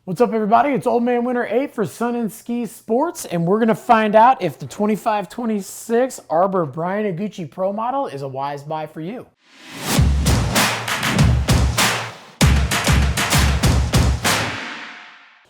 What's up, everybody? It's Old Man Winter 8 for Sun and Ski Sports, and we're going to find out if the 25-26 Arbor Bryan Iguchi Pro model is a wise buy for you.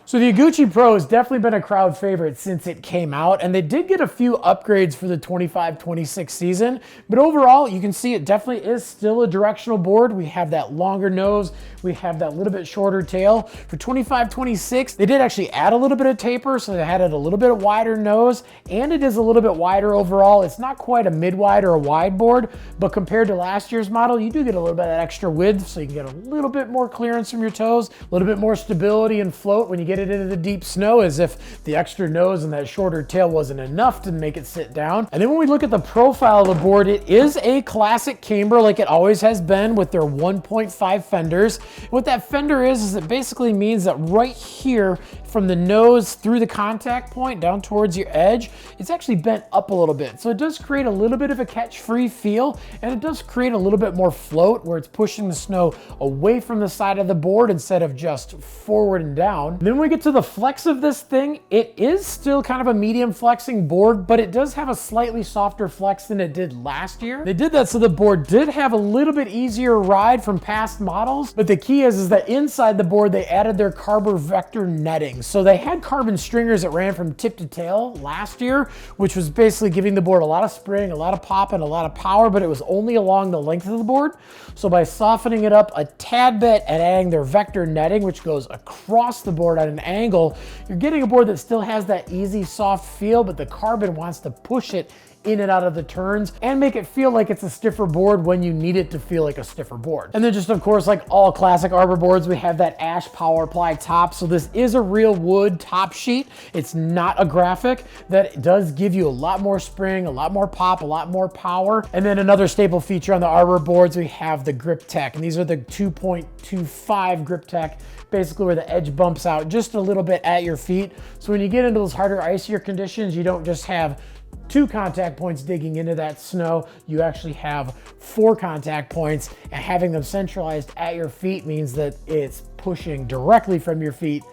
So the Iguchi Pro has definitely been a crowd favorite since it came out, and they did get a few upgrades for the 25-26 season, but overall you can see it definitely is still a directional board. We have that longer nose, we have that little bit shorter tail. For 25-26, they did actually add a little bit of taper, so they had it a little bit wider nose, and it is a little bit wider overall. It's not quite a mid-wide or a wide board, but compared to last year's model, you do get a little bit of extra width, so you can get a little bit more clearance from your toes, a little bit more stability and float when you get it into the deep snow, as if the extra nose and that shorter tail wasn't enough to make it sit down. And then when we look at the profile of the board, it is a classic camber like it always has been with their 1.5 fenders. What that fender is it basically means that right here from the nose through the contact point down towards your edge, it's actually bent up a little bit. So it does create a little bit of a catch-free feel, and it does create a little bit more float where it's pushing the snow away from the side of the board instead of just forward and down. And then when we get to the flex of this thing, it is still kind of a medium flexing board, but it does have a slightly softer flex than it did last year. They did that so the board did have a little bit easier ride from past models, but the key is that inside the board they added their carbon vector netting. So they had carbon stringers that ran from tip to tail last year, which was basically giving the board a lot of spring, a lot of pop, and a lot of power, but it was only along the length of the board. So by softening it up a tad bit and adding their vector netting, which goes across the board at an angle, you're getting a board that still has that easy, soft feel, but the carbon wants to push it in and out of the turns and make it feel like it's a stiffer board when you need it to feel like a stiffer board. And then just of course, like all classic Arbor boards, we have that ash power ply top. So this is a real wood top sheet. It's not a graphic. That does give you a lot more spring, a lot more pop, a lot more power. And then another staple feature on the Arbor boards, we have the grip tech, and these are the 2.25 grip tech, basically where the edge bumps out just a little bit at your feet. So when you get into those harder, icier conditions, you don't just have 2 contact points digging into that snow, you actually have 4 contact points, and having them centralized at your feet means that it's pushing directly from your feet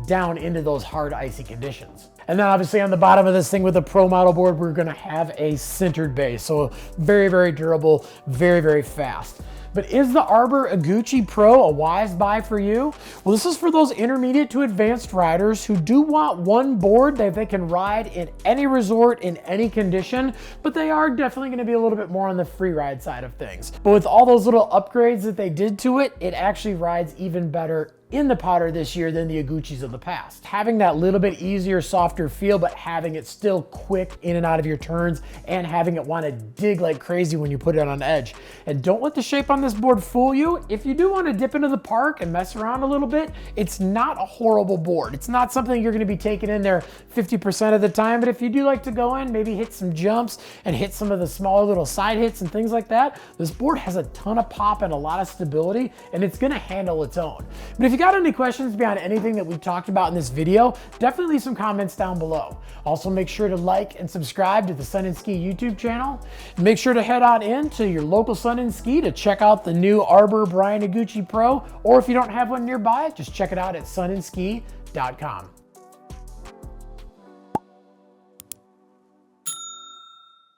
down into those hard, icy conditions. And then obviously on the bottom of this thing with the Pro model board, we're gonna have a sintered base. So very, very durable, very, very fast. But is the Arbor Iguchi Pro a wise buy for you? Well, this is for those intermediate to advanced riders who do want one board that they can ride in any resort, in any condition, but they are definitely gonna be a little bit more on the free ride side of things. But with all those little upgrades that they did to it, it actually rides even better in the powder this year than the Iguchis of the past. Having that little bit easier, softer feel, but having it still quick in and out of your turns and having it want to dig like crazy when you put it on edge. And don't let the shape on this board fool you. If you do want to dip into the park and mess around a little bit, it's not a horrible board. It's not something you're going to be taking in there 50% of the time, but if you do like to go in, maybe hit some jumps and hit some of the smaller little side hits and things like that, this board has a ton of pop and a lot of stability, and it's going to handle its own. But if you got any questions beyond anything that we talked about in this video, definitely leave some comments down below. Also, make sure to like and subscribe to the Sun and Ski YouTube channel. And make sure to head on in to your local Sun and Ski to check out the new Arbor Bryan Iguchi Pro, or if you don't have one nearby, just check it out at sunandski.com.